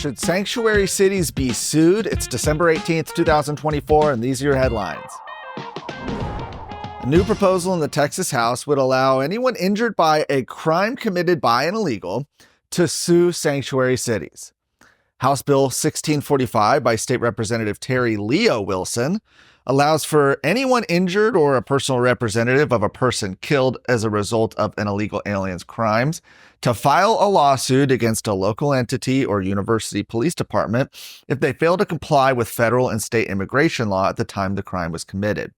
Should sanctuary cities be sued? It's December 18th, 2024, and these are your headlines. A new proposal in the Texas House would allow anyone injured by a crime committed by an illegal to sue sanctuary cities. House Bill 1645 by State Representative Terry Leo Wilson allows for anyone injured or a personal representative of a person killed as a result of an illegal alien's crimes to file a lawsuit against a local entity or university police department if they fail to comply with federal and state immigration law at the time the crime was committed.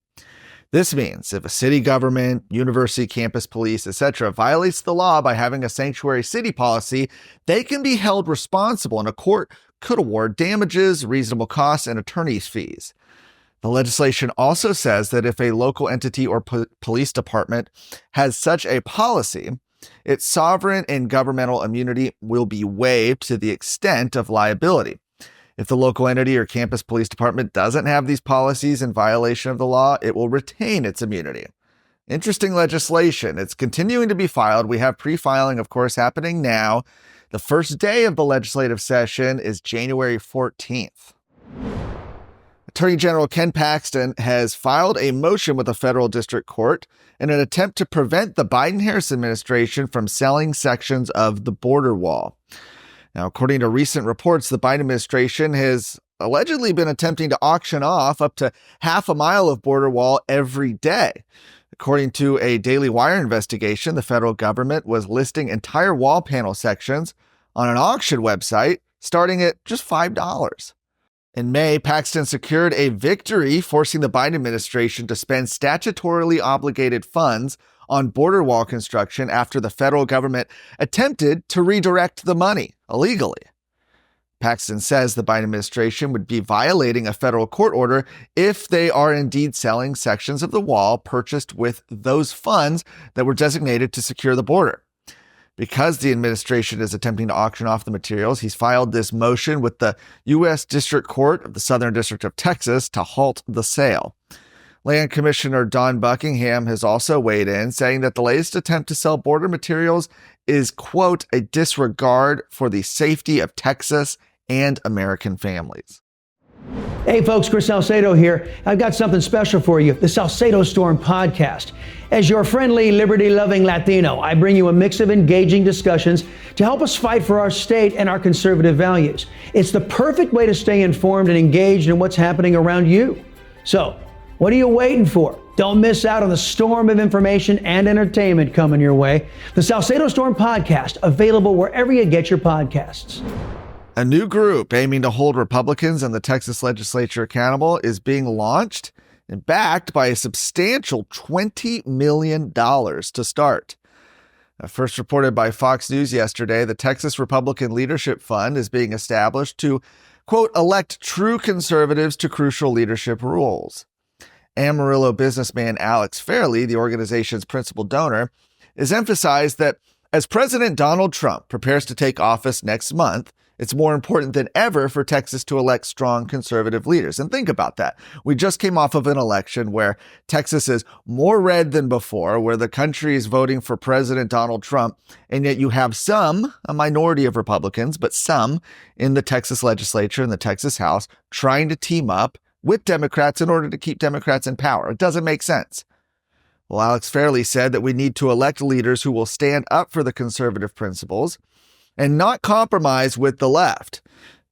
This means if a city government, university, campus police, etc. violates the law by having a sanctuary city policy, they can be held responsible, and a court could award damages, reasonable costs, and attorney's fees. The legislation also says that if a local entity or police department has such a policy, its sovereign and governmental immunity will be waived to the extent of liability. If the local entity or campus police department doesn't have these policies in violation of the law, it will retain its immunity. Interesting legislation. It's continuing to be filed. We have pre-filing, of course, happening now. The first day of the legislative session is January 14th. Attorney General Ken Paxton has filed a motion with the federal district court in an attempt to prevent the Biden-Harris administration from selling sections of the border wall. Now, according to recent reports, the Biden administration has allegedly been attempting to auction off up to half a mile of border wall every day. According to a Daily Wire investigation, the federal government was listing entire wall panel sections on an auction website starting at just $5. In May, Paxton secured a victory, forcing the Biden administration to spend statutorily obligated funds on border wall construction after the federal government attempted to redirect the money illegally. Paxton says the Biden administration would be violating a federal court order if they are indeed selling sections of the wall purchased with those funds that were designated to secure the border. Because the administration is attempting to auction off the materials, he's filed this motion with the U.S. District Court of the Southern District of Texas to halt the sale. Land Commissioner Don Buckingham has also weighed in, saying that the latest attempt to sell border materials is, quote, a disregard for the safety of Texas and American families. Hey folks, Chris Salcedo here. I've got something special for you, the Salcedo Storm podcast. As your friendly, liberty-loving Latino, I bring you a mix of engaging discussions to help us fight for our state and our conservative values. It's the perfect way to stay informed and engaged in what's happening around you. So, what are you waiting for? Don't miss out on the storm of information and entertainment coming your way. The Salcedo Storm podcast, available wherever you get your podcasts. A new group aiming to hold Republicans in the Texas legislature accountable is being launched and backed by a substantial $20 million to start. First reported by Fox News yesterday, the Texas Republican Leadership Fund is being established to, quote, elect true conservatives to crucial leadership roles. Amarillo businessman Alex Fairley, the organization's principal donor, has emphasized that as President Donald Trump prepares to take office next month, it's more important than ever for Texas to elect strong conservative leaders. And think about that. We just came off of an election where Texas is more red than before, where the country is voting for President Donald Trump, and yet you have some, a minority of Republicans, but some in the Texas legislature and the Texas House trying to team up with Democrats in order to keep Democrats in power. It doesn't make sense. Well, Alex Fairley said that we need to elect leaders who will stand up for the conservative principles and not compromise with the left.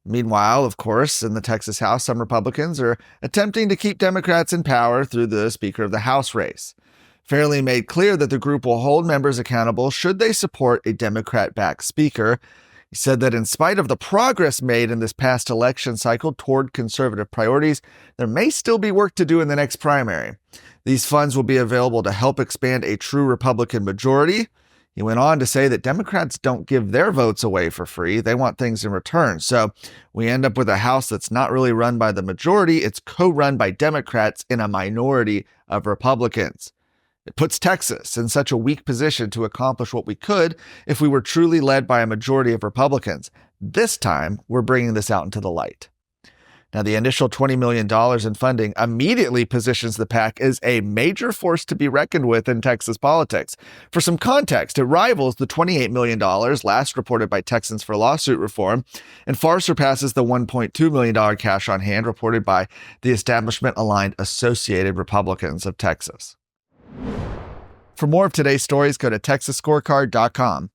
Meanwhile, of course, in the Texas House, some Republicans are attempting to keep Democrats in power through the Speaker of the House race. Fairley made clear that the group will hold members accountable should they support a Democrat-backed speaker. He said that in spite of the progress made in this past election cycle toward conservative priorities, there may still be work to do in the next primary. These funds will be available to help expand a true Republican majority. He went on to say that Democrats don't give their votes away for free. They want things in return. So we end up with a House that's not really run by the majority. It's co-run by Democrats in a minority of Republicans. It puts Texas in such a weak position to accomplish what we could if we were truly led by a majority of Republicans. This time, we're bringing this out into the light. Now, the initial $20 million in funding immediately positions the PAC as a major force to be reckoned with in Texas politics. For some context, it rivals the $28 million last reported by Texans for lawsuit reform and far surpasses the $1.2 million cash on hand reported by the establishment-aligned Associated Republicans of Texas. For more of today's stories, go to TexasScorecard.com.